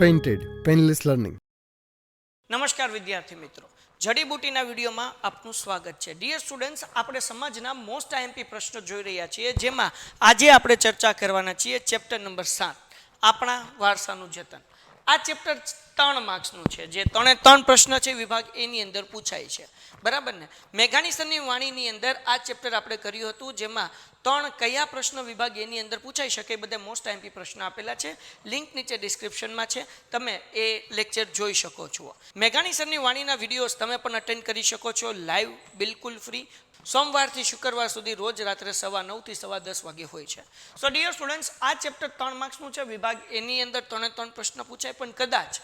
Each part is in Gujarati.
Painted painless learning. નમસ્કાર વિદ્યાર્થી મિત્રો, જડીબુટીના વિડીયોમાં આપનું સ્વાગત છે. ડિયર સ્ટુડન્ટ્સ, આપણે સમાજના મોસ્ટ આઈએમપી પ્રશ્નો જોઈ રહ્યા છીએ, જેમાં આજે આપણે ચર્ચા કરવાના છીએ ચેપ્ટર નંબર 7, આપણા વારસાનું જતન. આ ચેપ્ટર 3 માર્ક્સનું છે, જે 3 પ્રશ્ન છે વિભાગ એની અંદર પૂછાય છે, બરાબર ને? મેઘાણી સરની વાણીની અંદર આ ચેપ્ટર આપણે કર્યું હતું, જેમાં 3 કયા પ્રશ્ન વિભાગ એની અંદર પૂછાઈ શકે એ બધા મોસ્ટ આઈએમપી પ્રશ્ન આપેલા છે. લિંક નીચે ડિસ્ક્રિપ્શનમાં છે, તમે એ લેક્ચર જોઈ શકો છો. મેઘાણી સરની વાણીના વિડીયોઝ તમે પણ અટેન્ડ કરી શકો છો લાઈવ, બિલકુલ ફ્રી. સોમવારથી શુક્રવાર સુધી રોજ રાત્રે 9:15 થી 10:15 વાગે હોય છે. સો ડિયર સ્ટુડન્ટ્સ, આ ચેપ્ટર 3 માર્ક્સનું છે. વિભાગ એની અંદર 3 પ્રશ્ન પૂછાય, પણ કદાચ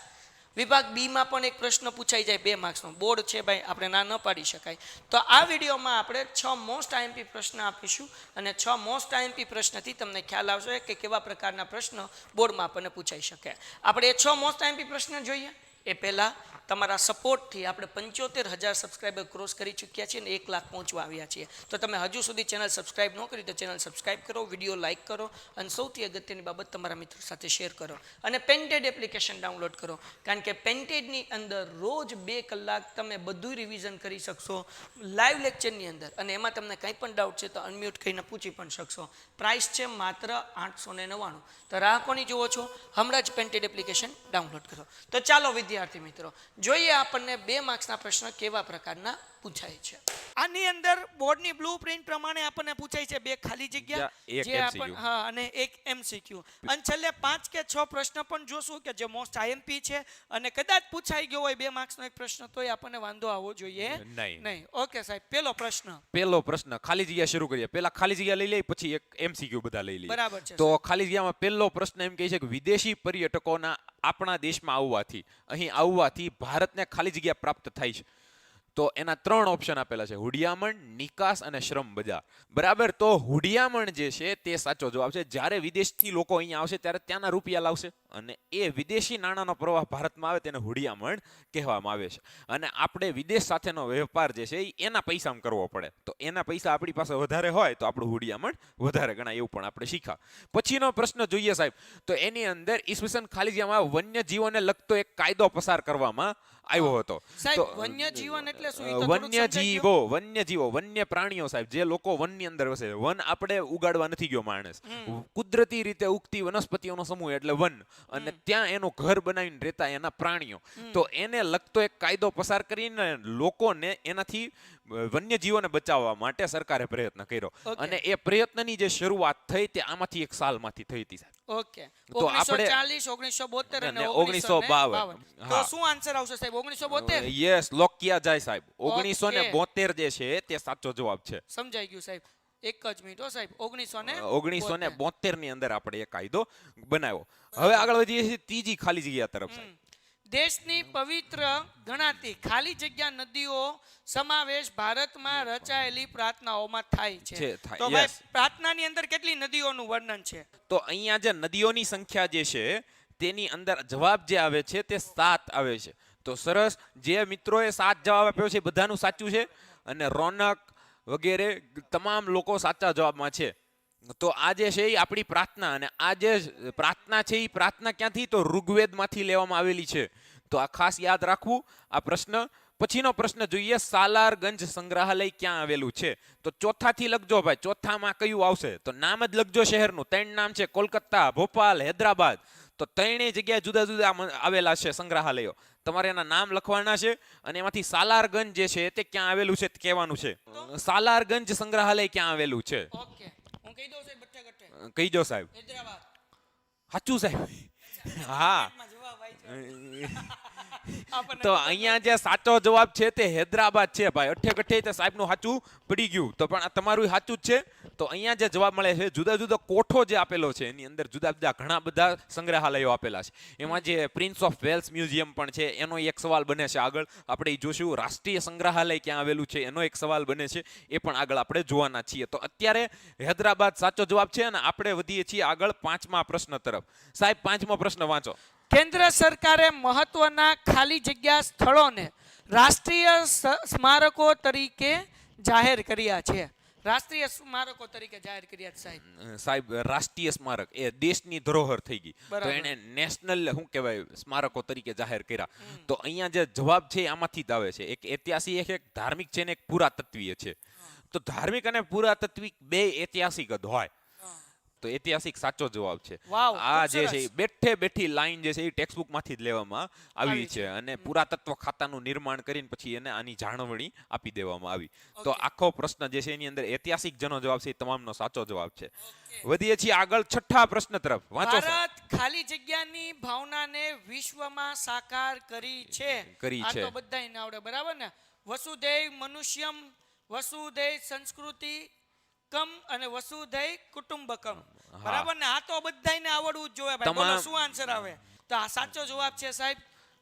વિભાગ બીમાં પણ એક પ્રશ્ન પૂછાઈ જાય 2 માર્ક્સનો. બોર્ડ છે ભાઈ, આપણે ના ન પાડી શકાય. તો આ વિડીયોમાં આપણે 6 મોસ્ટ આઈએમપી પ્રશ્ન આપીશું, અને 6 મોસ્ટ આઈએમપી પ્રશ્નથી તમને ખ્યાલ આવશે કે કેવા પ્રકારના પ્રશ્ન બોર્ડમાં આપણને પૂછાઈ શકે. આપણે એ 6 મોસ્ટ આઈએમપી પ્રશ્ન જોઈએ એ પહેલાં તમારા સપોર્ટથી આપણે 75,000 સબસ્ક્રાઈબર ક્રોસ કરી ચૂક્યા છીએ અને 1 લાખ પહોંચવા આવ્યા છીએ. તો તમે હજુ સુધી ચેનલ સબસ્ક્રાઈબ ન કરી તો ચેનલ સબસ્ક્રાઈબ કરો, વિડીયો લાઇક કરો, અને સૌથી અગત્યની બાબત તમારા મિત્રો સાથે શેર કરો, અને પેન્ટેડ એપ્લિકેશન ડાઉનલોડ કરો. કારણ કે પેન્ટેડની અંદર રોજ 2 કલાક તમે બધું રિવિઝન કરી શકશો લાઈવ લેક્ચરની અંદર, અને એમાં તમને કંઈ પણ ડાઉટ છે તો અનમ્યુટ કરીને પૂછી પણ શકશો. પ્રાઇસ છે માત્ર 899. તો રાહ કોની જુઓ છો? હમણાં જ પેન્ટેડ એપ્લિકેશન ડાઉનલોડ કરો. તો ચાલો વિદ્યાર્થી મિત્રો, જોઈએ આપણને 2 માર્ક્સના પ્રશ્ન કેવા પ્રકારના પૂછાય છે. આની અંદર બોર્ડની બ્લુપ્રિન્ટ પ્રમાણે આપણને પૂછાય છે 2 ખાલી જગ્યા, જે આપણને અને 1 MCQ, અને છેલ્લે 5 કે 6 પ્રશ્ન પણ જોશું કે જે મોસ્ટ આઈએમપી છે, અને કદાચ પૂછાઈ ગયો હોય 2 માર્ક્સનો એક પ્રશ્ન તો આપણને વાંધો આવવો જોઈએ નહીં. ઓકે સાહેબ, પહેલો પ્રશ્ન ખાલી જગ્યા શરૂ કરીએ. પહેલા ખાલી જગ્યા લઈ લઈએ, પછી એક MCQ બધા લઈ લઈએ. બરાબર છે. તો ખાલી જગ્યામાં પહેલો પ્રશ્ન એમ કહે છે કે વિદેશી પર્યટકોના આપણા દેશમાં આવવાથી ભારતને ખાલી જગ્યા પ્રાપ્ત થાય છે. તો એના 3 ઓપ્શન આપેલા છે: હુડિયામણ, નિકાસ અને શ્રમ બજાર. બરાબર, તો હુડિયામણ જે છે તે સાચો જવાબ છે. જ્યારે વિદેશથી લોકો અહીંયા આવશે ત્યારે ત્યાંના રૂપિયા લાવશે, અને એ વિદેશી નાણાંનો પ્રવાહ ભારતમાં આવે તેને હુડિયામણ કહેવામાં આવે છે. અને આપણે વિદેશ સાથેનો વેપાર જે છે એ એના પૈસામાં કરવો પડે, તો એના પૈસા આપણી પાસે વધારે હોય તો આપણું હુડિયામણ વધારે ગણાય, એવું પણ આપણે શીખા. પછીનો પ્રશ્ન જોઈએ સાહેબ, તો એની અંદર ઈસવીસન ખાલી જગ્યામાં વન્યજીવોને લગતો એક કાયદો પસાર કરવામાં આવ્યો હતો. વન્યજીવન એટલે શું? વન્યજીવો વન્ય પ્રાણીઓ સાહેબ, જે લોકો વનની અંદર વસે. વન આપણે ઉગાડવા નથી ગયો માણસ, કુદરતી રીતે ઉગતી વનસ્પતિઓનો સમૂહ એટલે વન, અને ત્યાં એનું ઘર બનાવીને રહેતા એના પ્રાણીઓ. તો એને લગતો એક કાયદો પસાર કરીને લોકોને એનાથી વન્યજીવોને બચાવવા માટે સરકારે પ્રયત્ન કર્યો, અને એ પ્રયત્નની જે શરૂઆત થઈ તે આમાંથી એક સાલમાંથી થઈ હતી સાહેબ. ઓકે, 1940, 1972 અને 1952. તો શું આન્સર આવશે સાહેબ? 1972? યસ, લોક કિયા જાય સાહેબ. 1972 જે છે તે સાચો જવાબ છે. સમજાઈ ગયું સાહેબ. એક જ મિનિટ હો સાહેબ. 1972 ની અંદર આપણે એક કાયદો બનાવ્યો. હવે આગળ વધીએ છીએ ત્રીજી ખાલી જગ્યા તરફ સાહેબ. દેશની પવિત્ર ગણાતી ખાલી જગ્યા નદીઓ સમાવેશ ભારતમાં રચાયેલી પ્રાર્થનાઓમાં થાય છે. તો ભાઈ, પ્રાર્થનાની અંદર કેટલી નદીઓનું વર્ણન છે? તો અહીંયા જે નદીઓની સંખ્યા જે છે તેની અંદર જવાબ જે આવે છે તે 7 આવે છે. તો સરસ, જે મિત્રોએ 7 જવાબ આપ્યો છે બધાનું સાચું છે, અને રોનક વગેરે તમામ લોકો સાચા જવાબમાં છે. તો આ જે છે એ આપણી પ્રાર્થના, અને આ જે પ્રાર્થના છે એ પ્રાર્થના ક્યાંથી? તો ઋગ્વેદમાંથી લેવામાં આવેલી છે. તો આ ખાસ યાદ રાખવું આ પ્રશ્ન. પછીનો પ્રશ્ન જોઈએ, સાલારગંજ સંગ્રહાલય ક્યાં આવેલું છે? તો ચોથાથી લખજો ભાઈ, ચોથામાં કયું આવશે? તો નામ જ લખજો શહેરનું. 3 નામ છે: કોલકાતા, ભોપાલ, હૈદરાબાદ. તો 3 જગ્યાએ જુદા જુદા આવેલા છે સંગ્રહાલયો. તમારે એના નામ લખવાના છે, અને એમાંથી સાલારગંજ જે છે તે ક્યાં આવેલું છે કહેવાનું છે. સાલારગંજ સંગ્રહાલય ક્યાં આવેલું છે? ઓકે, હું કહી દઉં સાહેબ, બટ્ટે ગટ્ટે. કહી દો સાહેબ. હૈદરાબાદ. સાચું સાહેબ. હા, તો અહીંયા જે સાચો જવાબ છે તે હૈદરાબાદ છે ભાઈ. અઠ્ઠે તે સાહેબનું સાચું પડી ગયું. તો પણ તમારું સાચું જ છે. તો અહીંયા જે જવાબ મળે છે, જુદા જુદા કોઠો જે આપેલો છે એની અંદર જુદા જુદા ઘણા બધા સંગ્રહાલયો આપેલા છે. એમાં જે પ્રિન્સ ઓફ વેલ્સ મ્યુઝિયમ પણ છે, એનો એક સવાલ બને છે આગળ. આપણે એ જોશું. રાષ્ટ્રીય સંગ્રહાલય ક્યાં આવેલું છે એનો એક સવાલ બને છે, એ પણ આગળ આપણે જોવાના છીએ. તો અત્યારે હૈદરાબાદ સાચો જવાબ છે, અને આપણે વધીએ છીએ આગળ 5મા પ્રશ્ન તરફ. સાહેબ, 5મો પ્રશ્ન વાંચો. કેન્દ્ર સરકારે મહત્વના ખાલી જગ્યા સ્થળોને રાષ્ટ્રીય સ્મારકો તરીકે જાહેર કર્યા છે. રાષ્ટ્રીય સ્મારકો તરીકે જાહેર કર્યા છે સાહેબ? સાહેબ રાષ્ટ્રીય સ્મારક એ દેશની ધરોહર થઈ ગઈ, તો બરાબર. એને નેશનલ શું કહેવાય સ્મારકો તરીકે જાહેર કર્યા. તો અહીંયા જે જવાબ છે એ આમાંથી જ આવે છે. એક ઐતિહાસિક, એક ધાર્મિક છે ને એક પુરાતત્વીય છે. તો ધાર્મિક અને પુરાતત્વિક બે ઐતિહાસિક જ હોય, તો ઐતિહાસિક સાચો જવાબ છે. વાવ, આ ખૂબ જે સરસ. છે એ બેઠે બેઠી લાઈન જે છે એ ટેક્સ્ટબુક માંથી જ લેવામાં આવી છે અને પુરાતત્વ ખાતાનું નિર્માણ કરીને પછી એને આની જાળવણી આપી દેવામાં આવી. તો આખો પ્રશ્ન જે છે એની અંદર ઐતિહાસિક જેનો જવાબ છે એ તમામનો સાચો જવાબ છે. વધીએ છીએ આગળ છઠ્ઠા પ્રશ્ન તરફ. વાંચો સર. ભારત ખાલી જગ્યાની ભાવનાને વિશ્વમાં સાકાર કરી છે. કરી આ છે. તો બધાયને આવડે, બરાબર ને? વસુધૈવ મનુષ્યમ, વસુધૈવ સંસ્કૃતિ કમ અને વસુધૈવ કુટુંબકમ, બરાબર ને? આ તો બધાયને આવડવું જ જોઈએ ભાઈ. બોલો શું આન્સર આવે? તો આ સાચો જવાબ છે સાહેબ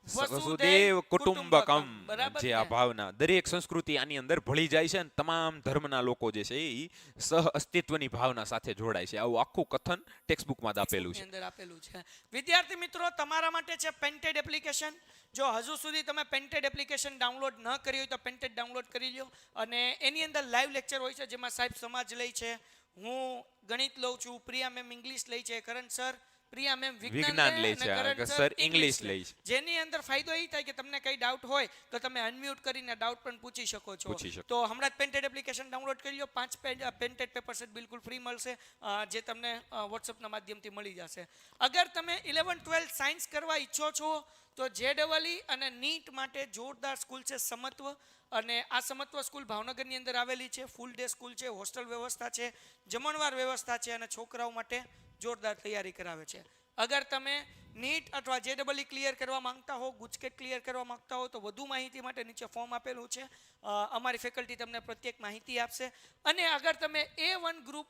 વસુદેવ કુટુંબકમ. બરાબર જે આ ને? ભાવના દરેક સંસ્કૃતિ આની અંદર ભળી જાય છે અને તમામ ધર્મના લોકો જે છે એ સહ અસ્તિત્વની ભાવના સાથે જોડાય છે. આવું આખું કથન ટેક્સ્ટબુકમાં જ આપેલું છે. ની અંદર આપેલું છે. વિદ્યાર્થી મિત્રો, તમારા માટે છે પેન્ટેડ એપ્લિકેશન. જો હજુ સુધી તમે પેન્ટેડ એપ્લિકેશન ડાઉનલોડ ન કરી હોય તો પેન્ટેડ ડાઉનલોડ કરી લો. અને એની અંદર લાઈવ લેક્ચર હોય છે, જેમાં સાહેબ સમાજ લે છે, હું ગણિત લઉં છું, પ્રિયા મેમ ઇંગ્લિશ લે છે, કરણ સર પ્રિયા મેમ વિજ્ઞાન લે છે, કરણ સર ઇંગ્લિશ લે છે. જેની અંદર ફાયદો એ થાય કે તમને કઈ ડાઉટ હોય તો તમે અનમ્યુટ કરીને ડાઉટ પણ પૂછી શકો છો. પૂછી શકો. તો હમણાં જ પેન્ટેડ એપ્લિકેશન ડાઉનલોડ કરી લો. 5 પેન્ટેડ પેપર સેટ બિલકુલ ફ્રી મળશે, જે તમને વોટ્સઅપના માધ્યમથી મળી જશે. અગર તમે 11-12 સાયન્સ કરવા ઈચ્છો છો તો JEE અને નીટ માટે જોરદાર સ્કૂલ છે સમત્વ. અને આ સમત્વ સ્કૂલ ભાવનગરની અંદર આવેલી છે. ફૂલ ડે સ્કૂલ છે, હોસ્ટેલ વ્યવસ્થા છે, જમણવાર વ્યવસ્થા છે અને છોકરાઓ માટે જોરદાર તૈયારી કરાવે છે. અગર તમે નીટ અથવા JEE ક્લિયર કરવા માંગતા હો, ગુજકેટ ક્લિયર કરવા માંગતા હો, તો વધુ માહિતી માટે નીચે ફોર્મ આપેલું છે. અમારી ફેકલ્ટી તમને પ્રત્યેક માહિતી આપશે. અને અગર તમે A1 ગ્રુપ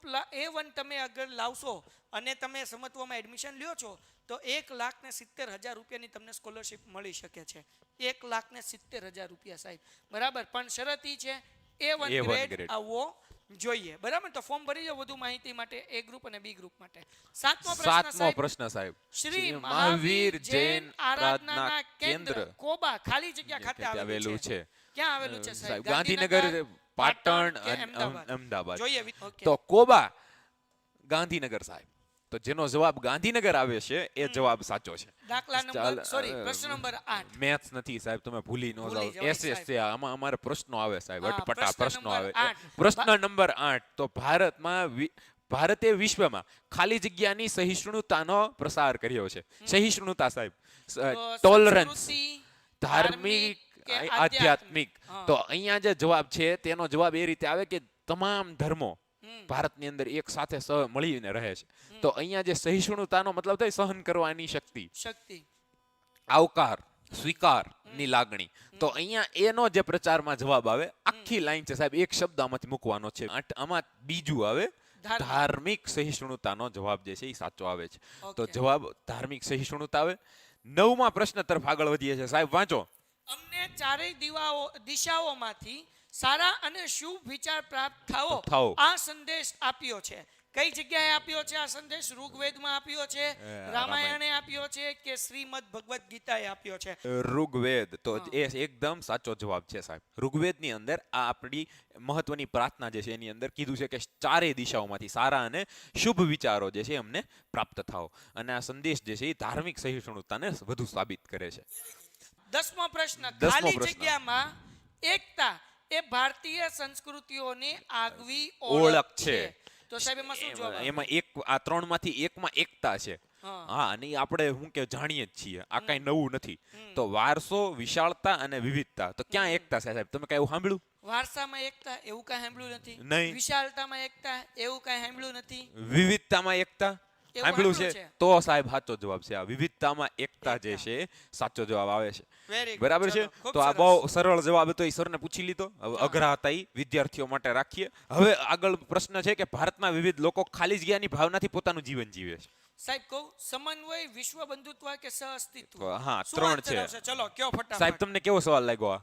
તમે અગર લાવશો અને તમે સમત્વમાં એડમિશન લ્યો છો તો 1,70,000 રૂપિયાની તમને સ્કોલરશિપ મળી શકે છે. 1,70,000 રૂપિયા સાહેબ, બરાબર? પણ શરત ઈ છે A1 ગ્રેડ આવવો જોઈએ, બરાબર? તો ફોર્મ ભરી જાઓ વધુ માહિતી માટે A ગ્રુપ અને B ગ્રુપ માટે. સાતમો પ્રશ્ન સાહેબ. શ્રી મહાવીર જૈન આરાધના કેન્દ્ર કોબા ખાલી જગ્યા ખાતે આવેલું છે. ક્યાં આવેલું છે સાહેબ? ગાંધીનગર, પાટણ કે અને અમદાવાદ. જોઈએ. ઓકે. તો કોબા ગાંધીનગર સાહેબ. તો જેનો જવાબ ગાંધીનગર આવે છે એ જવાબ સાચો છે. દાખલા નંબર પ્રશ્ન નંબર 8. મેથ્સ નથી સાહેબ, તમે ભૂલી ન ભૂલી જાઓ. જવાય SS છે આમાં, અમારે પ્રશ્નો આવે સાહેબ, હા, અટપટા પ્રશ્ન પ્રશ્નો નંબર આવે. 8. પ્રશ્ન નંબર 8. તો ભારતે વિશ્વમાં ખાલી જગ્યાની સહિષ્ણુતાનો પ્રસાર કર્યો છે. સહિષ્ણુતા સાહેબ, ટોલરન્સ, સંસ્કૃતિ, ધાર્મિક, કે આધ્યાત્મિક. હા. તો અહીંયા જે જવાબ છે તેનો જવાબ એ રીતે આવે કે તમામ ધર્મો ભારતની અંદર એક સાથે મળીને રહે છે. તો અહીંયા જે સહિષ્ણુતાનો મતલબ થાય સહન કરવાની શક્તિ, આવકાર, સ્વીકાર ની લાગણી. તો અહીંયા એનો જે પ્રચારમાં જવાબ આવે, આખી લાઈન છે સાહેબ, એક શબ્દ આમાંથી મૂકવાનો છે. આમાં બીજું આવે ધાર્મિક સહિષ્ણુતાનો જવાબ જે છે એ સાચો આવે છે. તો જવાબ ધાર્મિક સહિષ્ણુતા આવે. 9મા પ્રશ્ન તરફ આગળ વધીએ છીએ સાહેબ, વાંચો. અમને ચારેય દિશાઓમાંથી સારા અને શુભ વિચાર પ્રાપ્ત થાઓ આ સંદેશ આપ્યો છે. કઈ જગ્યાએ આપ્યો છે આ સંદેશ? ઋગ્વેદમાં આપ્યો છે, રામાયણે આપ્યો છે કે શ્રીમદ ભગવદ ગીતાએ આપ્યો છે? ઋગ્વેદ. તો એ એકદમ સાચો જવાબ છે સાહેબ. ઋગ્વેદની અંદર આ આપણી મહત્વની પ્રાર્થના જે છે એની અંદર કીધું છે કે ચારેય દિશાઓમાંથી સારા અને શુભ વિચારો જે છે અમને પ્રાપ્ત થાઓ. અને આ સંદેશ જે છે એ ધાર્મિક સહિષ્ણુતાને વધુ સાબિત કરે છે. 10મો પ્રશ્ન. ખાલી જગ્યામાં એકતા એ ભારતીય સંસ્કૃતિઓની આગવી ઓળખ છે. તો સાહેબ એમાં શું જવાબ આવે? એમાં એક આ ત્રણમાંથી એકમાં એકતા છે. હા, અને આપણે હું કે જાણીએ જ છીએ, આ કઈ નવું નથી. તો વારસો, વિશાળતા અને વિવિધતા. તો ક્યાં એકતા છે સાહેબ? તમે કઈ એવું સાંભળ્યું? વારસામાં એકતા એવું કઈ સાંભળ્યું નથી. નહીં. વિશાળતામાં એકતા એવું કઈ સાંભળ્યું નથી. વિવિધતામાં એકતા એવું સાંભળ્યું સાંભળ્યું છે? છે. તો સાહેબ સાચો જવાબ છે આ વિવિધતામાં એકતા જે છે સાચો જવાબ આવે છે. Very good. બરાબર છે. ચલો, ખૂબ તો આ સરસ. બહુ સરળ જવાબ હતો, એ સરને પૂછી લીધો. હવે અઘરા હતા એ વિદ્યાર્થીઓ માટે રાખીએ. હવે આગળ પ્રશ્ન છે કે ભારતમાં વિવિધ લોકો ખાલી જગ્યાની ભાવનાથી પોતાનું જીવન જીવે છે. સાહેબ કહું, સમન્વય, વિશ્વ બંધુત્વ કે સહઅસ્તિત્વ? હા, શું 3 answer છે. આવશે? ચલો કયો ફટાફટ. સાહેબ તમને કેવો સવાલ લાગ્યો આ?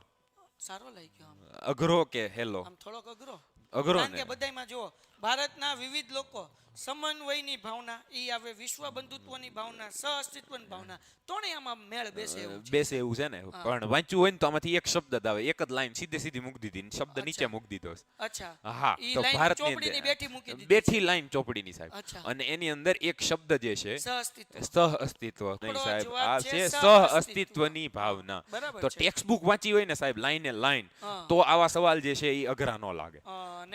સારો લાગ્યો આમ. અઘરો કે હેલો? આમ થોડોક અઘરો. અઘરો કારણ ને? કે બધાયમાં જો ભારતના વિવિધ લોકો સમન્વયની ભાવના ઈ આવે, વિશ્વ બંધુત્વની ભાવના, સહઅસ્તિત્વની ભાવના, ત્રણેય આમાં મેળ બેસે એવું છે. બેસે એવું છે ને. પણ વાંચ્યું હોય ને તો આમાંથી એક શબ્દ જ આવે, એક જ લાઈન સીધી મૂકી દીધી ને શબ્દ નીચે મૂકી દીધો. અચ્છા. હા, ઈ તો લાઈન ભારતની ચોપડીની બેઠી મૂકી દીધી બેઠી લાઈન ચોપડીની સાહેબ. અચ્છા. અને એની અંદર એક શબ્દ જે છે સહઅસ્તિત્વ. સહઅસ્તિત્વ નહીં આપણો સાહેબ, જવાબ આ છે છે સહઅસ્તિત્વ. સહઅસ્તિત્વની ભાવના. બરાબર તો છે. ટેક્સ્ટ બુક વાંચી હોય ને સાહેબ લાઈને લાઈન, હા. તો આવા સવાલ જે છે એ અઘરા ન લાગે.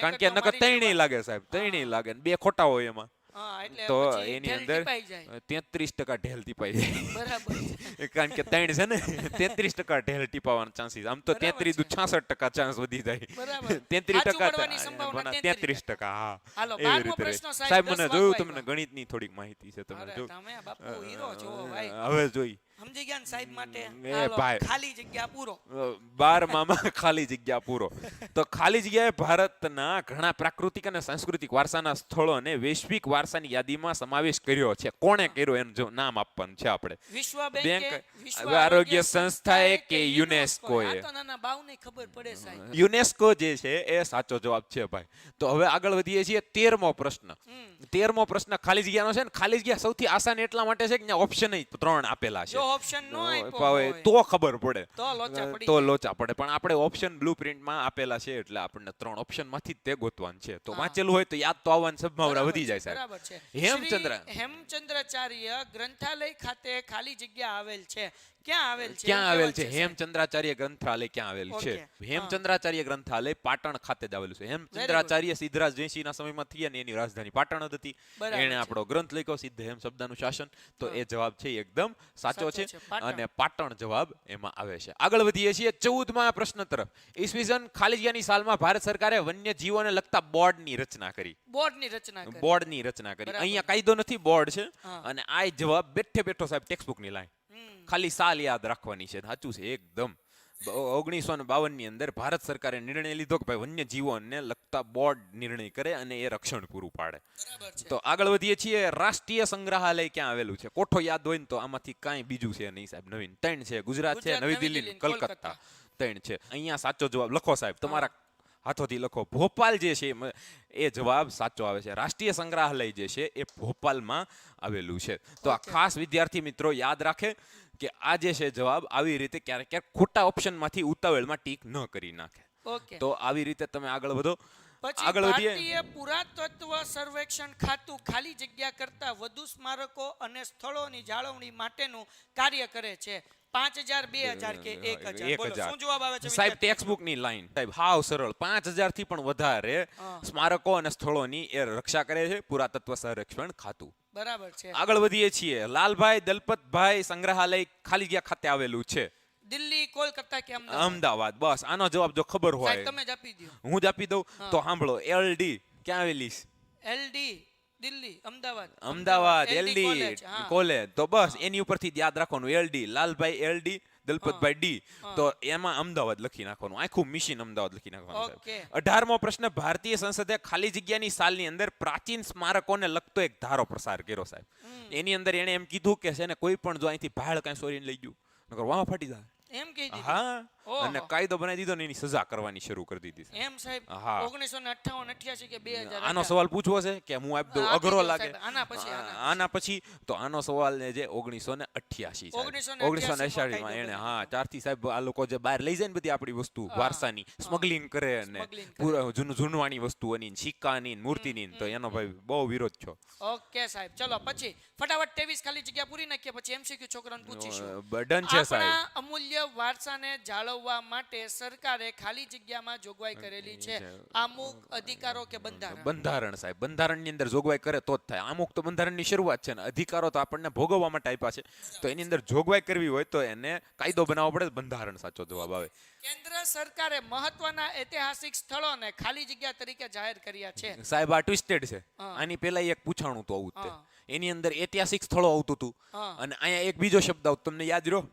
કારણ કે નકર ત્રણેય લાગે સાહેબ, ત્રણેય લાગે ને બે ખોટા હોય એમાં. એટલે તો પછી એની ઢેલ અંદર ટીપાઈ જાય. 33% ઢેલ ટીપાઈ જાય. બરાબર છે. કારણ કે ત્રણ છે ને 33% ઢેલ ટીપાવાના ચાન્સીસ. આમ તો બરાબર 33 છે. 66% ચાન્સ વધી જાય. બરાબર. 33% સાચું પડવાની સંભાવના 33%. હા, હાલો, એવી 12મો રીતે પ્રશ્ન રહે. સાહેબ, સાહેબ 10 મને વાગવા જોયું આવ્યા. તમને ગણિતની થોડીક માહિતી છે તમે અરે જો. તમે બાપુ હીરો છો ભાઈ. હવે જોઈ સમજી ગયા ને સાહેબ માટે? એ હાલો, ભાઈ. ખાલી જગ્યા પૂરો. 12માં ખાલી જગ્યા પૂરો. તો ખાલી જગ્યાએ ભારતના ઘણા પ્રાકૃતિક અને સાંસ્કૃતિક વારસાના સ્થળોને વૈશ્વિક વારસાની યાદીમાં સમાવેશ કર્યો છે. કોણે કર્યો એનું જો નામ આપવાનું છે આપણે. વિશ્વ બેંક, બેંકે, વિશ્વ આરોગ્ય સંસ્થાએ કે યુનેસ્કોએ? આ તો નાના બાવને ખબર પડે સાહેબ. યુનેસ્કો જે છે એ સાચો જવાબ છે ભાઈ. તો હવે આગળ વધીએ છીએ 13મો પ્રશ્ન. 13મો પ્રશ્ન ખાલી જગ્યાનો છે ને. ખાલી જગ્યા સૌથી આસાન એટલા માટે છે કે ત્યાં ઓપ્શન 3 આપેલા છે. જો ઓપ્શન નો આપ્યો હોય હોય તો ખબર પડે, તો લોચા પડી તો જાય. લોચા પડે. પણ આપણે ઓપ્શન બ્લુપ્રિન્ટમાં આપેલા છે એટલે આપણને 3 ઓપ્શન માંથી જ તે ગોતવાનું છે. તો વાંચેલું હોય તો યાદ તો આવવાની સંભાવના બરાબર વધી છે, જાય સાહેબ. બરાબર છે. હેમચંદ્ર. શ્રી હેમચંદ્રાચાર્ય ગ્રંથાલય ખાતે ખાલી જગ્યા આવેલ છે. ક્યાં આવેલ છે? ક્યાં આવેલ છે? સાહેબ? હેમચંદ્રાચાર્ય ગ્રંથાલય ક્યાં આવેલ છે? ઓકે. હેમચંદ્રાચાર્ય ગ્રંથાલય પાટણ ખાતે જ આવેલું છે. હેમચંદ્રાચાર્ય સિદ્ધરાજ જયસિંહના સમયમાં થયા ને એની રાજધાની પાટણ જ હતી. બરાબર એણે છે. આપણો ગ્રંથ લખ્યો સિદ્ધ હેમ શબ્દનું શાસન. તો એ જવાબ છે એકદમ સાચો છે. પાટણ. અને પાટણ જવાબ એમાં આવે છે. આગળ વધીએ છીએ 14મા પ્રશ્ન તરફ. ઈસવીસન ખાલી જગ્યાની સાલમાં ભારત સરકારે વન્ય જીવોને લગતા બોર્ડની રચના કરી. બોર્ડની રચના કરી. બોર્ડની રચના કરી. બરાબર. અહીંયા કાયદો નથી, બોર્ડ છે. હા. અને આ જવાબ બેઠે બેઠો સાહેબ ટેક્સ્ટબુકની લાઈન. ખાલી સાલ યાદ રાખવાની છે. સાચું છે એકદમ. 1952 ની અંદર ભારત સરકારે નિર્ણય લીધો કે ભાઈ વન્ય જીવોને લગતા બોર્ડ નિર્ણય કરે અને એ રક્ષણ પૂરું પાડે. બરાબર છે. તો આગળ વધીએ છીએ. રાષ્ટ્રીય સંગ્રહાલય ક્યાં આવેલું છે? કોઠો યાદ હોય ને તો આમાંથી કાંઈ બીજું છે નહીં સાહેબ. નવીન 3 છે. ગુજરાત છે, નવી દિલ્હી, કલકત્તા. 3 છે. અહીંયા સાચો જવાબ લખો સાહેબ, તમારા હાથોથી લખો. ભોપાલ જે છે એ જવાબ સાચો આવે છે. રાષ્ટ્રીય સંગ્રહાલય જે છે એ ભોપાલમાં આવેલું છે. તો આ ખાસ વિદ્યાર્થી મિત્રો યાદ રાખે કે આ જે છે જવાબ આવી રીતે ક્યારેક ક્યારેક ખોટા ઓપ્શનમાંથી ઉતાવળમાં ટીક ન કરી નાખે. ઓકે. તો આવી રીતે તમે આગળ વધો. પછી આગળ વધીએ. ભારતીય પુરાતત્વ સર્વેક્ષણ ખાતું ખાલી જગ્યા કરતા વધુ સ્મારકો અને સ્થળોની જાળવણી માટેનું કાર્ય કરે છે. 5000, 2000 કે 1000? બોલો, શું જવાબ આવે છે સાહેબ? વિદ્યાર્થી? ટેક્સ્ટબુકની લાઈન સાહેબ હાવ સરળ. 5000 થી પણ વધારે સ્મારકો અને સ્થળોની એ રક્ષા કરે છે પુરાતત્વ સંરક્ષણ ખાતું. બરાબર છે. આગળ વધીએ છીએ. લાલભાઈ દલપતભાઈ સંગ્રહાલય ખાલી જગ્યા ખાતે આવેલું છે. દિલ્હી, કોલકાતા કે અમદાવાદ? અમદાવાદ. બસ આનો જવાબ જો ખબર સાહેબ હોય તમે જ આપી દો. હું જ આપી દઉં તો સાંભળો. એલડી ક્યાં આવેલી છે? LD Delhi, Ahmedabad. Ahmedabad. LD LD college, હા. કોલેજ. તો બસ એની ઉપરથી જ યાદ રાખવાનું. LD Lalbhai, LD Dalpatbhai D. તો એમાં અમદાવાદ લખી નાખવાનું. આખું મિશન અમદાવાદ લખી નાખવાનું. ઓકે. 18મો પ્રશ્ન. ભારતીય સંસદે ખાલી જગ્યાની સાલની અંદર પ્રાચીન સ્મારકોને લગતો એક ધારો પ્રસાર કર્યો સાહેબ. એની અંદર એને એમ કીધું કે છે ને કોઈ પણ જો અહીંથી ભાળ કાંઈ સોરીને લઈ ગયું નકર વાહ ફાટી જાય. એમ કહી દીધું? હા. ઓહો. અને કાયદો બનાવી દીધો ને એની સજા કરવાની શરૂ કરી દીધી. એમ સાહેબ? હા. 1958, 88 કે 2000? આનો સવાલ પૂછવો છે કે હું આપી દઉં? આપી અઘરો દો લાગે. સાહેબ. આના પછી, આના પછી તો આનો સવાલ ને જે 1988 1988 માં એને હા ત્યારથી સાહેબ આ લોકો જે બહાર લઈ જાય ને બધી આપણી વસ્તુ વારસાની સ્મગલિંગ કરે ને પૂરા જૂનવાણી વસ્તુઓની સિક્કાની મૂર્તિની, તો એનો ભાઈ બહુ વિરોધ છો. ઓકે સાહેબ, ચલો પછી ફટાફટ 23 ખાલી જગ્યા પૂરી નાખીએ, પછી એમસીક્યુ છોકરાને પૂછીશું. ડન છે સાહેબ. આપણા અમૂલ્ય વારસાને જાળવવા માટે સરકારે ખાલી જગ્યામાં જોગવાઈ કરેલી છે. અમુક અધિકારો કે બંધારણ? બંધારણ સાહેબ. બંધારણની અંદર જોગવાઈ કરે તો જ થાય. અમુક તો બંધારણની શરૂઆત છે ને અધિકારો તો આપણને ભોગવવા માટે આપ્યા છે. તો એની અંદર જોગવાઈ કરવી હોય તો એને કાયદો બનાવવો પડે. બંધારણ સાચો જવાબ આવે. કેન્દ્ર સરકારે મહત્વના ઐતિહાસિક સ્થળોને ખાલી જગ્યા તરીકે જાહેર કર્યા છે. સાહેબ આ ટ્વિસ્ટેડ છે. આની પહેલા એક પૂછાણું તો આવું જ તે. એની અંદર ઐતિહાસિક સ્થળો આવતું હતું અને અહીંયા એક બીજો શબ્દ આવતો, તમને યાદ રહ્યો?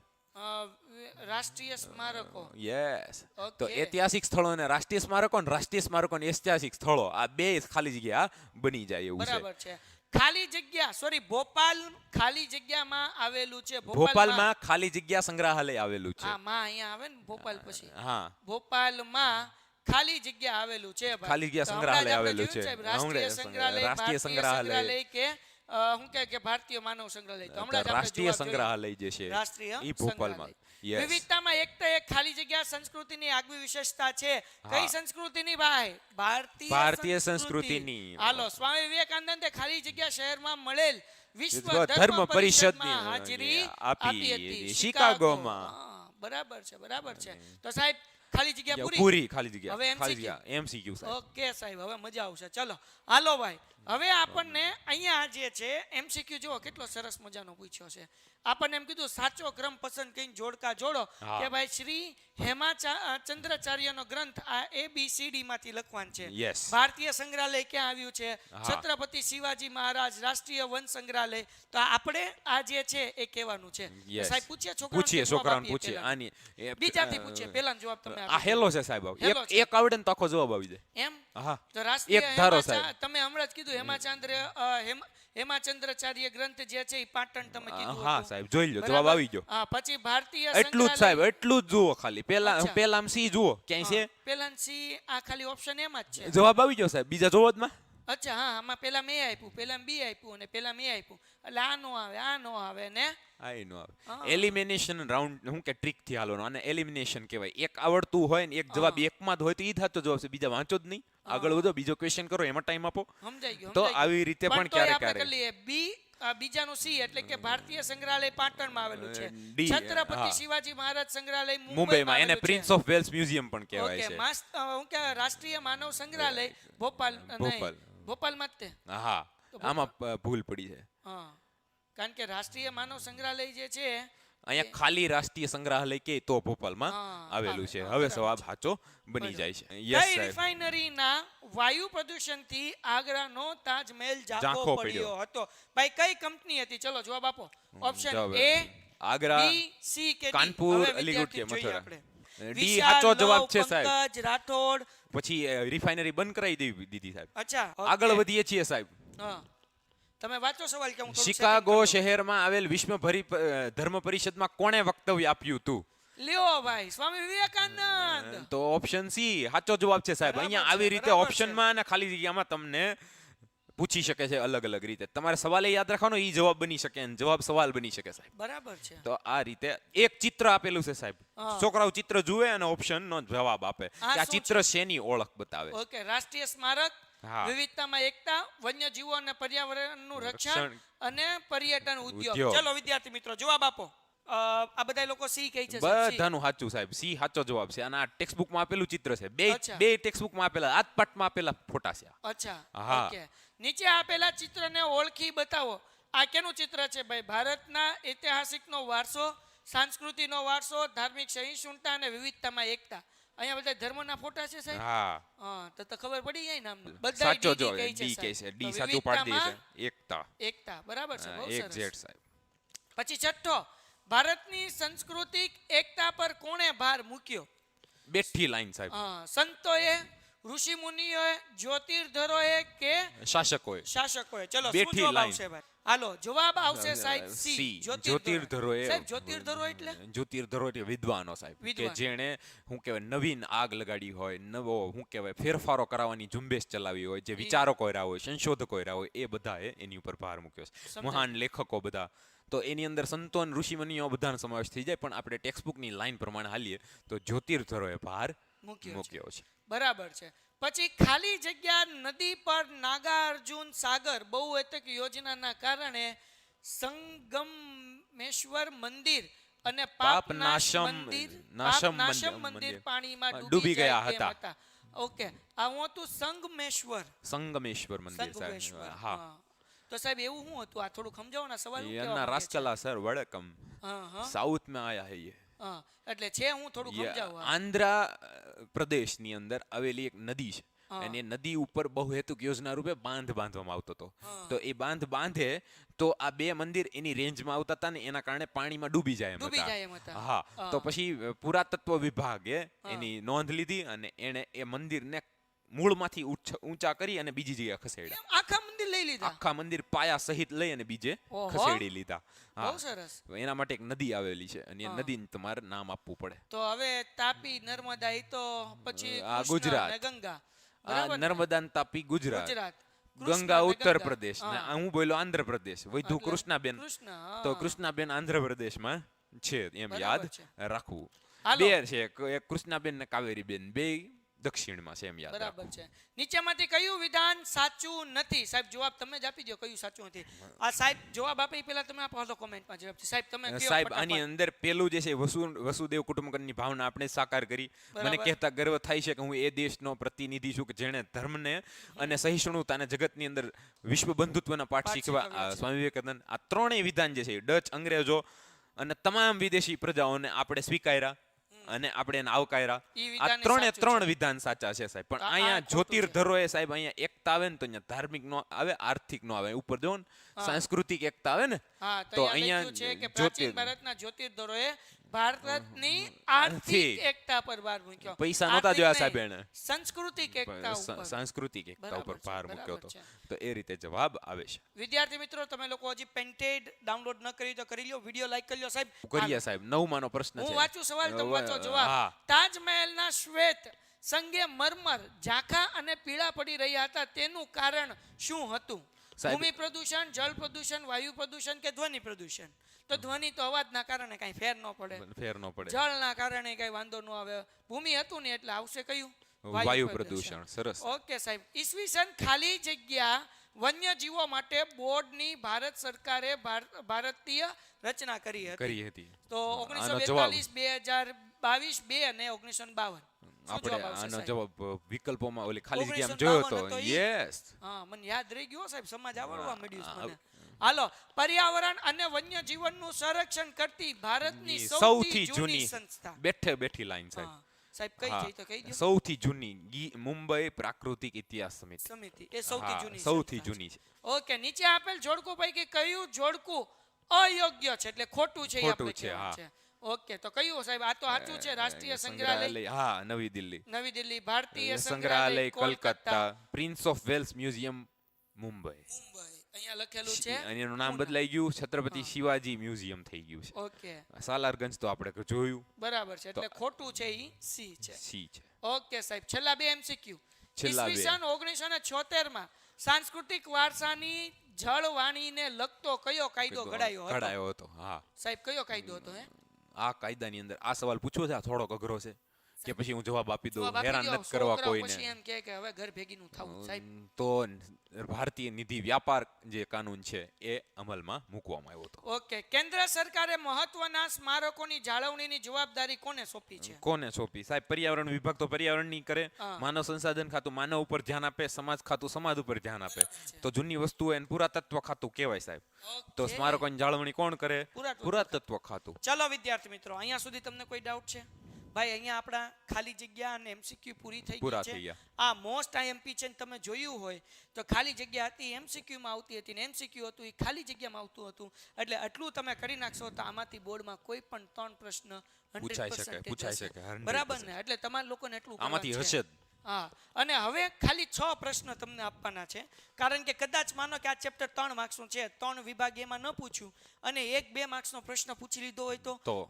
રાષ્ટ્રીય સ્મારકો. યસ. Okay. તો ઐતિહાસિક સ્થળો અને રાષ્ટ્રીય સ્મારકો અને ઐતિહાસિક સ્થળો આ બે ખાલી જગ્યા બની જાય એવું છે. બરાબર છે. ખાલી જગ્યા, સોરી, ભોપાલ ખાલી જગ્યામાં આવેલું છે. ભોપાલમાં ખાલી જગ્યા સંગ્રહાલય આવેલું છે. હા, માં અહીંયા આવે ને ભોપાલ પછી. હા. ભોપાલમાં ખાલી જગ્યા આવેલું છે ભાઈ. ખાલી જગ્યા તો સંગ્રહાલય હમણાં જ આપણે આવેલું છે. જોયું રાષ્ટ્રીય હમણાં સંગ્રહાલય, રાષ્ટ્રીય ભારતીય સંગ્રહાલય. સંગ્રહાલય કે શું કે ભારતીય માનવ સંગ્રહાલય. તો હમણાં જ આપણે રાષ્ટ્રીય જવાબ જોયો. સંગ્રહાલય જે છે રાષ્ટ્રીય ઈ ભોપાલમાં. સંગ્રહાલય. Yes. વિવિધતામાં એકતા એક ખાલી જગ્યા સંસ્કૃતિની આગવી વિશેષતા છે. કઈ હા. સંસ્કૃતિની ભાઈ? ભારતીય સંસ્કૃતિની. હાલો, સ્વામી વિવેકાનંદે ખાલી જગ્યા શહેરમાં મળેલ વિશ્વ વિશ્વ ધર્મ ધર્મ પરિષદની પરિષદની હાજરી આપી આપી હતી શિકાગોમાં. હા, બરાબર છે, બરાબર છે. તો સાહેબ ખાલી જગ્યા પૂરી. પૂરી ખાલી જગ્યા. હવે ખાલી MCQ. જગ્યા એમસીક્યુ સાહેબ. ઓકે સાહેબ, હવે મજા આવશે. ચલો હાલો ભાઈ, હવે આપણને અહીંયા જે છે એમસીક્યુ જુઓ કેટલો સરસ મજાનો પૂછ્યો છે. આપણને એમ કીધું સાચો ક્રમ પસંદ કરીને જોડકા જોડો. હા. કે ભાઈ શ્રી હેમાચંદ્રાચાર્યનો ગ્રંથ આ ABCD માંથી લખવાનું છે. Yes. ભારતીય સંગ્રહાલય ક્યાં આવ્યું છે? હા. છત્રપતિ શિવાજી મહારાજ રાષ્ટ્રીય વન સંગ્રહાલય. તો આપણે આ જે છે એ કહેવાનું છે. Yes. સાહેબ પૂછીએ પૂછીએ છોકરાઓને છોકરાઓને પૂછીએ. આની બીજાથી પૂછીએ, પહેલાનો જવાબ તમે આ આપો. હેલો છે સાહેબ. હેલો એક છે. એક આવડે ને તો આખો જવાબ આવી જાય. એમ હા. તો રાષ્ટ્રીય એક ધારો તમે હમણાં જ કીધું હેમાચંદ્રાચાર્ય ગ્રંથ જે છે એ પાટણ તમે કીધું હા હતું. સાહેબ, જોઈ લો, બરાબર? જવાબ આવી ગયો. હા, પછી ભારતીય એટલું જ સાહેબ, એટલું જ જુઓ ખાલી. પેલા અચ્છા. પેલામ સી જુઓ ક્યાંય છે. પેલા સી આ ખાલી ઓપ્શન એમાં જ છે. જવાબ આવી ગયો સાહેબ. બીજા જોવો જ માં. અચ્છા, હા, આમાં પેલા મેં આપ્યું, પેલા બી આપ્યું અને પેલા મેં આપ્યું. એટલે આ નો આવે, આ નો આવે ને આઈ નો આવે. હા. એલિમિનેશન રાઉન્ડ હું કે ટ્રીક થી હાલવાનો અને એલિમિનેશન કહેવાય. એક આવડતું હોય ને એક જવાબ એકમાં જ હોય તો ઈ થાતો જવાબ છે. બીજા વાંચો જ નહીં. આગળ વધો, બીજો ક્વેશ્ચન કરો, એમાં ટાઈમ આપો. સમજાઈ ગયું. તો સમજાઈ ગયું. આવી રીતે પણ તોય ક્યારેક આપણે કરી ક્યારેક. લઈએ બી. બીજાનું સી એટલે કે ભારતીય સંગ્રહાલય પાટણમાં આવેલું છે. ડી, છત્રપતિ હા. શિવાજી મહારાજ સંગ્રહાલય મુંબઈમાં એને આવેલું છે. પ્રિન્સ ઓફ વેલ્સ મ્યુઝિયમ પણ કહેવાય ઓકે, છે. હું કે રાષ્ટ્રીય માનવ સંગ્રહાલય ભોપાલ ભોપાલ. ભોપાલમાં જ તે. હા, આમાં ભૂલ પડી છે. હા, કારણ કે રાષ્ટ્રીય માનવ સંગ્રહાલય જે છે અહીંયા ખાલી રાષ્ટ્રીય સંગ્રહાલય કે તો ભોપાલમાં હા, આવેલું છે. હા, હવે બરાબર જવાબ છે. સાચો બની બરાબર. જાય છે. કઈ યસ સાહેબ. રિફાઇનરીના વાયુ પ્રદૂષણથી આગ્રાનો તાજમહેલ ઝાંખો ઝાંખો પડ્યો. પડ્યો હતો? ભાઈ કઈ કંપની હતી? ચલો જવાબ આપો. ઓપ્શન જવાબ. એ, આગ્રા, બી, સી કે ડી? કાનપુર, હવે અલીગઢ કે વિદ્યાર્થી જોઈએ મથુરા. આપણે. ડી વિશાલ, સાચો જવાબ નવ, છે સાહેબ. પંકજ, રાઠોડ. પછી રિફાઇનરી બંધ કરાવી દીધી સાહેબ. અચ્છા, આગળ ઓકે. વધીએ છીએ સાહેબ. હા, તમે વાંચો સવાલ કે હું થોડુંક શિકાગો setting કરી દઉં. શહેરમાં આવેલ વિશ્વ ધર્મ પરિષદમાં કોણે વક્તવ્ય આપ્યું હતું? લ્યો ભાઈ, સ્વામી વિવેકાનંદ. તો ઓપ્શન સી સાચો જવાબ છે સાહેબ. બરાબર અહીંયા છે, આવી રીતે બરાબર ઓપ્શનમાં અને ખાલી જગ્યામાં તમને પૂછી શકે છે અલગ અલગ રીતે. તમારે સવાલે યાદ રાખવાનો, ઈ જવાબ બની શકે અને જવાબ સવાલ બની શકે સાહેબ. બરાબર છે. તો આ રીતે એક ચિત્ર આપેલું છે સાહેબ. હા. છોકરાઓ ચિત્ર જુએ અને ઓપ્શન નો જવાબ આપે આ કે આ શું ચિત્ર શેની ઓળખ બતાવે. ઓકે, રાષ્ટ્રીય સ્મારક, હા. વિવિધતામાં એકતા, વન્યજીવો અને પર્યાવરણનું રક્ષણ રક્ષણ અને પર્યટન ઉદ્યોગ. ઉદ્યોગ. ચલો વિદ્યાર્થી મિત્રો જવાબ આપો. આ બધા લોકો સી કહે છે સાહેબ, સી. બધાનું સાચું સાહેબ. સી સાચો જવાબ છે. અને આ ટેક્સ્ટ બુકમાં આપેલું ચિત્ર છે. અચ્છા. બે ટેક્સ્ટ બુકમાં આપેલા, આ પાઠમાં આપેલા ફોટા છે. અચ્છા, હા. ઓકે. નીચે આપેલા ચિત્રને ઓળખી બતાવો. આ કેનું ચિત્ર છે ભાઈ? ભારતના ઐતિહાસિકનો વારસો, સંસ્કૃતિનો વારસો, ધાર્મિક સહિષ્ણુતા અને વિવિધતામાં એકતા. અહીંયા બધા ધર્મના ફોટા છે સાહેબ. હા, હા, તો ખબર પડી જાય ને આમને. બધા સાચો ડી જવાબ કહે છે ડી કહે સાહેબ. છે. ડી તો સાચું પાડી દે વિવિધતામાં છે. એકતા. એકતા, બરાબર છે, બહુ એક્ઝેક્ટ સરસ. સાહેબ. પછી છઠ્ઠો, ભારતની સાંસ્કૃતિક એકતા પર કોણે ભાર મૂક્યો? બેઠી લાઈન સાહેબ. સંતોએ, ઋષિ મુનિઓએ, જ્યોતિર્ધરોએ કે શાસકોએ. શાસકોએ? ચલો શું બેઠી જવાબ લાઈન. આવશે ભાઈ? હાલો, જવાબ આવશે સાહેબ સી, સી. જ્યોતિર્ધરોએ. સાહેબ જ્યોતિર્ધરો એટલે જ્યોતિર્ધરો એટલે વિદ્વાનો સાહેબ. કે વિદ્વાન. જેણે શું કહેવાય નવીન આગ લગાડી હોય, નવો શું કહેવાય ફેરફારો કરાવવાની ઝુંબેશ ચલાવી હોય, જે વિચારો કર્યા હોય, સંશોધકો કર્યા હોય, એ બધાએ એની ઉપર ભાર મૂક્યો છે. સમજાય. મહાન લેખકો બધા. તો એની અંદર સંતો અને ઋષિમુનિઓ બધાનો સમાવેશ થઈ જાય. પણ આપણે ટેક્સ્ટબુકની લાઈન પ્રમાણે હાલીએ તો જ્યોતિર્ધરોએ ભાર મૂક્યો છે. બરાબર છે. પછી ખાલી જગ્યા નદી પર નાગાર્જુન સાગર બહુહેતુક યોજનાના કારણે સંગમેશ્વર મંદિર અને પાપનાશમ પાપનાશમ મંદિર પાણીમાં ડૂબી ગયા હતા. ઓકે, આ હું હતું સંગમેશ્વર. સંગમેશ્વર મંદિર સંગમેશ્વર. સાહેબ. હા. તો સાહેબ એવું શું હતું? આ થોડુંક સમજાવો ને સવાલ શું કહેવા એના માંગે છે? રાસકલા સર વડકમ હા, હા, સાઉથ में आया है ये. હા. એટલે છે હું થોડુંક સમજાવું. હા. આંધ્ર પ્રદેશની અંદર આવેલી એક નદી છે. અને એ નદી ઉપર બહુહેતુક યોજના રૂપે બાંધ બાંધવામાં આવતો હતો. તો એ બાંધ બાંધે તો આ બે મંદિર એની રેન્જમાં આવતા હતા ને એના કારણે પાણીમાં ડૂબી જાય એમ હતા. હા. તો પછી પુરાતત્વ વિભાગે એની નોંધ લીધી અને એને એ મંદિરને મૂળમાંથી ઊંચા કરી અને બીજી જગ્યાએ ખસેડ્યા. એમ આખા મંદિર લઈ લીધા. આખા મંદિર પાયા સહિત લઈ અને બીજે ઓહો. ખસેડી લીધા. બહુ સરસ. એના માટે એક નદી આવેલી છે અને એ નદીને તમારે નામ આપવું પડે. તો હવે તાપી નર્મદા ઈ તો પછી આ કૃષ્ણ ગુજરાત. અને ગંગા આ બરાબર ને? નર્મદા ને તાપી ગુજરાત, ગુજરાત, કૃષ્ણ ગંગા અને ઉત્તર ગંગા. પ્રદેશ ને હા. હું બોલ્યો આંધ્રપ્રદેશ. વૈધુ એટલે કૃષ્ણાબેન, કૃષ્ણ, હા. તો કૃષ્ણાબેન આંધ્રપ્રદેશમાં છે એમ બરાબર યાદ છે. રાખવું. હાલો. બે છે, એક કૃષ્ણાબેન ને કાવેરીબેન, બે દક્ષિણમાં છે એમ યાદ બરાબર રાખવું. છે. નીચેમાંથી કયું વિધાન સાચું નથી? સાહેબ જવાબ તમે જ આપી દો કયું સાચું નથી. આ સાહેબ જવાબ આપે પેલા તમે આપો હાલો કોમેન્ટમાં ઝડપથી. સાહેબ તમે કયો સાહેબ ફટાફટ. આની અંદર પેલું જે છે વસુદેવ કુટુંબકમની ભાવના આપણે સાકાર કરી. મને બરાબર. કહેતા ગર્વ થાય છે કે હું એ દેશનો પ્રતિનિધિ છું કે જેણે ધર્મને અને સહિષ્ણુતાને જગતની અંદર વિશ્વ બંધુત્વના પાઠ પાઠ શીખવા શીખવ્યા છે. સ્વામી વિવેકાનંદ આ ત્રણેય વિધાન જે છે એ ડચ, અંગ્રેજો અને તમામ વિદેશી પ્રજાઓને આપણે સ્વીકાર્યા અને આપણે એને આવકાર્યા. ઈ આ વિધાન ત્રણે સાચું ત્રણ છે. વિધાન સાચા છે સાહેબ. પણ આ અહીંયા ખોટું છે. જ્યોતિર્ધરોએ સાહેબ અહીંયા એકતા આવે ને તો અહીંયા ધાર્મિક નો આવે, આર્થિક નો આવે. ઉપર જો ને સાંસ્કૃતિક એકતા આવે ને હા, તો અહીંયા લખ્યું છે કે પ્રાચીન ભારતના જ્યોતિર્ધરોએ ભારતની આર્થિક એકતા પર ભાર મૂક્યો. પૈસા નહોતા જોયા આર્થિક સાહેબ નહીં, એને. સાંસ્કૃતિક એકતા ઉપર. સાંસ્કૃતિક એકતા બરાબર ઉપર છે, ભાર બરાબર મૂક્યો હતો. છે. તો એ રીતે જવાબ આવે છે. વિદ્યાર્થી મિત્રો તમે લોકો હજી પેન્ટેડ ડાઉનલોડ ન કરી તો કરી લ્યો, વિડિયો લાઈક કરી લ્યો સાહેબ. કરીએ સાહેબ. 9માનો પ્રશ્ન છે. હું વાંચું સવાલ, તમે વાંચો જવાબ. હા. તાજમહેલના શ્વેત સંગે મરમર ઝાંખા અને પીળા પડી રહ્યા હતા, તેનું કારણ શું હતું? સાહેબ. ભૂમિ પ્રદૂષણ, જળ પ્રદૂષણ, વાયુ પ્રદૂષણ કે ધ્વનિ પ્રદૂષણ? તો ધ્વનિ તો અવાજના કારણે કાંઈ ફેર ન પડે, ફેર ન પડે. જળના કારણે કાંઈ વાંધો ન આવે. ભૂમિ હતું ને એટલે આવશે કયું? વાયુ પ્રદૂષણ. સરસ. ઓકે સાહેબ. ઈસવીસન ખાલી જગ્યા વન્યજીવો માટે બોર્ડની ભારત સરકારે ભારતીય રચના કરી હતી. કરી હતી. તો આનો જવાબ 1942, 2022, 2 અને 1952. શું આપણે જવાબ આવશે આનો સાહેબ? જવાબ વિકલ્પોમાં ઓલી ખાલી જગ્યામાં 1952 જોયો હતો તો. ઈ? યસ. હા, મને યાદ રહી ગયો સાહેબ, સમાજ આવડવા મળ્યું છે મને. હાલો, પર્યાવરણ અને વન્યજીવનનું સંરક્ષણ કરતી ભારતની સૌથી જૂની સંસ્થા. બેઠી લાઈન સાહેબ. હા, સાહેબ કઈ હા. છે તો કહી દો. સૌથી જૂની મુંબઈ પ્રાકૃતિક ઇતિહાસ સમિતિ. સમિતિ એ સૌથી હા, જૂની સૌથી સંસ્થા જૂની છે. ઓકે, નીચે આપેલ જોડકું પૈકી કયું જોડકું અયોગ્ય છે એટલે ખોટું છે એ ખોટું આપણે છે, કહેવાનું હા. છે. ઓકે, તો કયું સાહેબ? આ તો સાચું છે. રાષ્ટ્રીય સંગ્રહાલય હા, નવી દિલ્હી. નવી દિલ્હી, ભારતીય સંગ્રહાલય સંગ્રહાલય Calcutta, prince of Wales museum Mumbai. Mumbai. અહીંયા લખેલું છે. અને એનું નામ બદલાઈ ગયું, છત્રપતિ શિવાજી મ્યુઝિયમ થઈ ગયું છે. ઓકે, સાલારગંજ તો આપણે જોયું. બરાબર છે. એટલે ખોટું છે ઈ સી છે. સી છે. ઓકે સાહેબ, છેલ્લા બે MCQ. છેલ્લા બે. ઈસવીસન 1976 માં સાંસ્કૃતિક વારસાની જળવાણીને લગતો કયો કાયદો ઘડાયો હતો? ઘડાયો હતો. હા. સાહેબ કયો કાયદો હતો હે? આ કાયદાની અંદર આ સવાલ પૂછવો છે, આ થોડોક અઘરો છે કે પછી હું જવાબ આપી દઉં? જવાબ આપી હેરાન દ્યો. નથી કરવા છોકરાઓ પછી કોઈને. એમ કહે કે હવે ઘર ભેગીનું થવું સાહેબ. તો ભારતીય નિધિ વ્યાપાર જે કાનૂન છે એ અમલમાં મૂકવામાં આવ્યો હતો. ઓકે, કેન્દ્ર સરકારે મહત્વના સ્મારકોની જાળવણીની જવાબદારી કોને સોંપી છે? કોને સોંપી સાહેબ? પર્યાવરણ વિભાગ તો પર્યાવરણની કરે, હા. માનવ સંસાધન ખાતું માનવ ઉપર ધ્યાન આપે, સમાજ ખાતું સમાજ ઉપર ધ્યાન આપે. તો જૂની વસ્તુઓ એને પુરાતત્વ ખાતું કહેવાય સાહેબ. તો ઓકે. સ્મારકોની જાળવણી કોણ કરે? પુરાતત્વ પુરાતત્વ ખાતું. ચલો વિદ્યાર્થી મિત્રો, અહીંયા સુધી તમને કોઈ ડાઉટ છે? ભાઈ અહીંયા આપણા ખાલી જગ્યા અને MCQ પૂરી થઈ પૂરા ગઈ થઈ છે. ગયા. આ મોસ્ટ IMP છે ને તમે જોયું હોય તો ખાલી જગ્યા હતી MCQ માં આવતી હતી ને MCQ હતું એ ખાલી જગ્યામાં આવતું હતું. એટલે આટલું તમે કરી નાખશો તો આમાંથી બોર્ડમાં કોઈ પણ 3 પ્રશ્ન 100% પૂછાઈ હશે. શકે, 100%. બરાબર ને? એટલે તમારા લોકોને એટલું આમાંથી કરવાનું હશે છે. જ. હા, અને હવે ખાલી 6 પ્રશ્ન તમને આપવાના છે, કારણ કે કદાચ માનો કે આ ચેપ્ટર 3 માર્ક્સનું છે, 3 વિભાગ એમાં ન પૂછ્યું અને 1-2 માર્ક્સનો પ્રશ્ન પૂછી લીધો હોય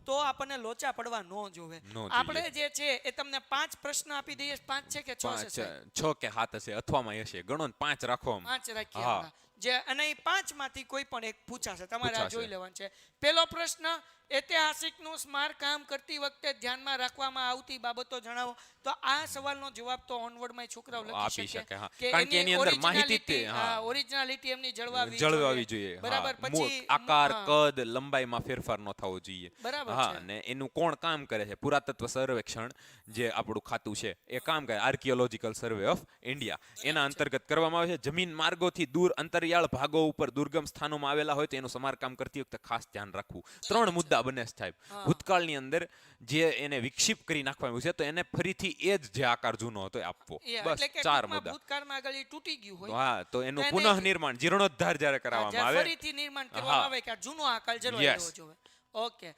તો આપણને લોચા પડવા ન જોવે. આપણે જે છે એ તમને 5 પ્રશ્ન આપી દઈએ. 5 છે કે 6 છે? 6 કે 7 હશે, અથવામાં હશે. ગણો ને 5 રાખો. 5 રાખીએ હા. આપણે. જે અને એ 5 માંથી કોઈ પણ એક પૂછાશે, તમારે આ પૂછાશે. જોઈ લેવાનું છે. પહેલો પ્રશ્ન, ઐતિહાસિકનું સ્મારકામ કરતી વખતે ધ્યાનમાં રાખવામાં આવતી બાબતો જણાવો. તો આ સવાલનો જવાબ તો ઓનવર્ડમાં છોકરાઓ લખી આપી શકે શકે, હા. કે કારણ કે એની અંદર માહિતી જ તે, હા. ઓરિજિનાલિટી એમની જળવાવી જોઈએ. બરાબર. હા. પછી આકાર, હા. કદ, લંબાઈમાં ફેરફાર ન થવો જોઈએ. બરાબર હા. છે. અને એનું કોણ કામ કરે છે? પુરાતત્વ સર્વેક્ષણ જે આપણું ખાતું છે એ કામ કરે. આર્કિયોલોજીકલ સર્વે ઓફ ઇન્ડિયા એના અંતર્ગત કરવામાં આવે છે. જમીન માર્ગોથી દૂર અંતરિયાળ ભાગો ઉપર દુર્ગમ સ્થાનોમાં આવેલા હોય તો એનું સમારકામ કરતી વખતે ખાસ ધ્યાન રાખવું. 3 મુદ્દા બને છે સાહેબ. ભૂતકાળની અંદર જે એને વિક્ષિપ કરી નાખવાનું છે તો એને ફરીથી એ જ જે આકાર જૂનો હતો એ આપવો. બસ એટલે કે 4 ટૂંકમાં મુદ્દા. ભૂતકાળમાં આગળ ઈ તૂટી ગયું હોય હા, તો એનું તેને પુનઃનિર્માણ, જીર્ણોદ્ધાર જ્યારે કરવામાં જ્યારે આવે. ફરીથી નિર્માણ કરવામાં હા. આવે કે આ જૂનો આકાર જળવાઈ Yes. રહેવો જોઈએ. ઓકે,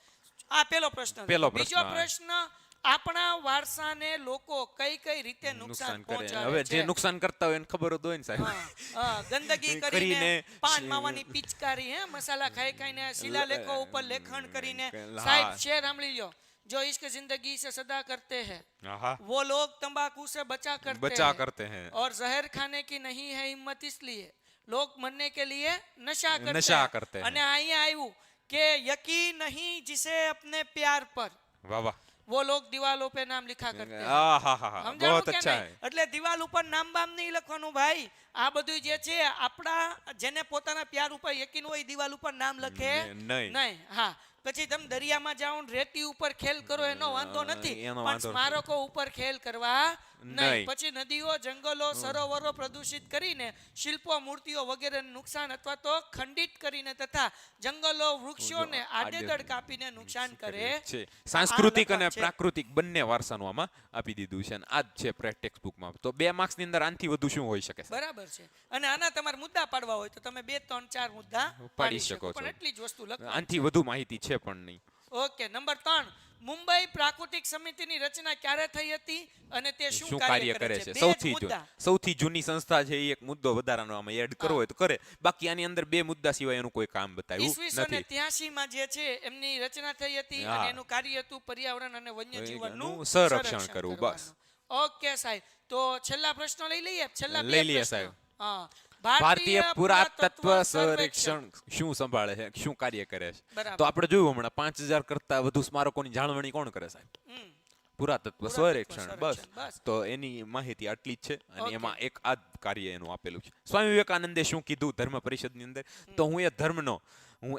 આ પહેલો પ્રશ્ન. પહેલો બીજો પ્રશ્ન. પ્રશ્ન, આપણા વારસાને લોકો કઈ કઈ રીતે નુકસાન કરે. પહોંચાડે હવે છે. જે નુકસાન કરતા હોય એને ખબર જ હોય ને સાહેબ. હા, હા, ગંદકી કરીને કરીને, પાન માવાની પિચકારી, હે મસાલા ખાઈ ખાઈને શિલાલેખો ઉપર લેખન કરીને. હા. સાહેબ શેર સાંભળી લો, જો इश्क जिंदगी से सदा करते हैं આહા, वो लोग तंबाकू से बचा બચા કરતે हैं और जहर खाने की नहीं है हिम्मत इसलिए लोग मरने के लिए नशा नशा करते हैं. અને અહીંયા આવ્યું કે યकीन नहीं जिसे अपने प्यार पर વાહ વાહ, वो लोग दीवालों पे नाम लिखा करते हैं. આહાહા, સમજાણું બહુત કે અચ્છા નહીં? હે. એટલે દિવાલ ઉપર નામ બામ નહીં લખવાનું ભાઈ. આ બધું જે છે આપણા જેને પોતાના પ્યાર ઉપર યકીન હોય દિવાલ ઉપર નામ લખે નહીં. નહીં. હા, પછી તમે દરિયામાં જાઓ ને રેતી ઉપર ખેલ કરો એનો વાંધો નથી, એનો પણ વાંધો નથી. સ્મારકો ઉપર ખેલ કરવા નહીં. નહીં. પછી નદીઓ, જંગલો, સરોવરો પ્રદૂષિત કરીને શિલ્પો, મૂર્તિઓ વગેરે નુકસાન અથવા તો ખંડિત કરીને તથા જંગલો, વૃક્ષોને આડેધડ કાપીને નુકસાન કરે છે. સાંસ્કૃતિક આ અને લખાણ છે. પ્રાકૃતિક બંને વારસાનું આમાં આપી દીધું છે અને આ જ છે ટેક્સ્ટ બુકમાં. તો 2 માર્ક્સ ની અંદર આનથી વધુ શું હોઈ શકે? બરાબર છે. અને આના તમારે મુદ્દા પાડવા હોય તો તમે 2, 3, 4 મુદ્દા પાડી શકો છો. પણ એટલી જ વસ્તુ લખો. આનથી વધુ માહિતી છે પણ નહીં. ઓકે, નંબર 3, મુંબઈ પ્રાકૃતિક સમિતિની રચના ક્યારે થઈ હતી અને તે શું કાર્ય કરે છે? બે જ સૌથી મુદ્દા. સૌથી જૂની સંસ્થા છે એ એક મુદ્દો વધારાનો આમાં એડ કરવો હોય તો કરે. બાકી આની અંદર 2 મુદ્દા સિવાય એનું કોઈ કામ બતાવ્યું ઈસવીસન નથી. 83 માં જે છે એમની રચના થઈ હતી હા. અને એનું કાર્ય હતું પર્યાવરણ અને વન્યજીવનનું નું સંરક્ષણ કરવું, બસ. ઓકે સાહેબ, તો છેલ્લા પ્રશ્ન લઈ લઈએ. છેલ્લા લઈ બે લઈએ પ્રશ્ન. સાહેબ. હા. ભારતીય પુરાતત્વ સર્વેક્ષણ શું સંભાળે છે, શું કાર્ય કરે છે? બરાબર. તો આપણે જોયું હમણાં 5000 કરતા વધુ સ્મારકોની જાળવણી કોણ કરે સાહેબ? હમ. પુરાતત્વ સર્વેક્ષણ. સર્વેક્ષણ, બસ. બસ. તો એની માહિતી આટલી જ છે અને Okay. એમાં એક આ જ કાર્ય એનું આપેલું છે. સ્વામી વિવેકાનંદે શું કીધું ધર્મ પરિષદની અંદર? તો હું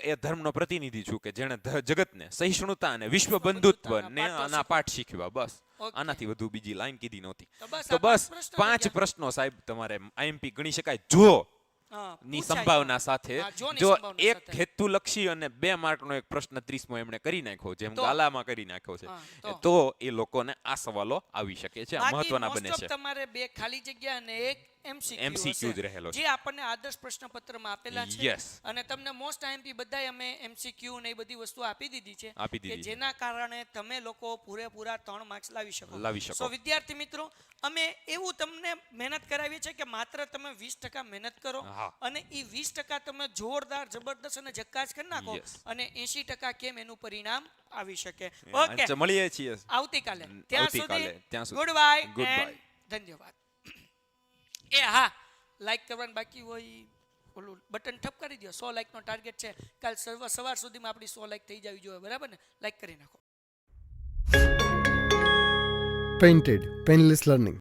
એ ધર્મનો પ્રતિનિધિ છું કે જેણે જગતને સહિષ્ણુતા અને વિશ્વ બંધુત્વને આના પાઠ શીખવ્યા. બસ. Okay. આનાથી વધુ બીજી લાઈન કીધી નહોતી. તો બસ તો આ બસ 5 પાંચ પ્રશ્નો થઈ ગયા. પ્રશ્નો સાહેબ તમારે આઈએમપી ગણી શકાય જો હા, ની પૂછાય. સંભાવના સાથે. હા, જોની જો સંભાવના એક સાથે. હેતુલક્ષી અને 2 માર્કનો એક પ્રશ્ન 30મો એમણે કરી નાખ્યો જેમ તો? ગાલામાં કરી નાખ્યો છે, હા, તો એ લોકોને આ સવાલો આવી શકે છે, આ બાકી મહત્વના most બને of છે. તમારે 2 ખાલી જગ્યા અને એક MCQ હશે, જ રહેલો છે. જે આપણને આદર્શ પ્રશ્નપત્રમાં આપેલા છે. Yes. અને તમને મોસ્ટ આઈએમપી બધાય અમે MCQ ને એ બધી વસ્તુ આપી દીધી છે આપી કે દીધી છે. જેના કારણે તમે લોકો પૂરેપૂરા 3 માર્ક્સ લાવી શકો. લાવી શકો. So, વિદ્યાર્થી મિત્રો, અમે એવું તમને મહેનત કરાવીએ છીએ કે માત્ર તમે 20% મહેનત કરો હા. અને એ 20% તમે જોરદાર, જબરદસ્ત અને જક્કાસ કરી નાખો Yes. અને 80% કેમ એનું પરિણામ આવી શકે. અને ઓકે, મળીએ છીએ આવતીકાલે. ત્યાં આવતીકાલે. ત્યાં સુધી સુધી. Good bye Goodbye. એન્ડ ધન્યવાદ. એ હા, લાઈક કરવાનું બાકી હોય ઓલું બટન ઠપ કરી દો. 100 લાઈકનો ટાર્ગેટ છે. કાલ સવાર સુધીમાં આપણી 100 લાઈક થઈ જવી જોઈએ, બરાબર ને? લાઈક કરી નાખો. Painted Painless Learning.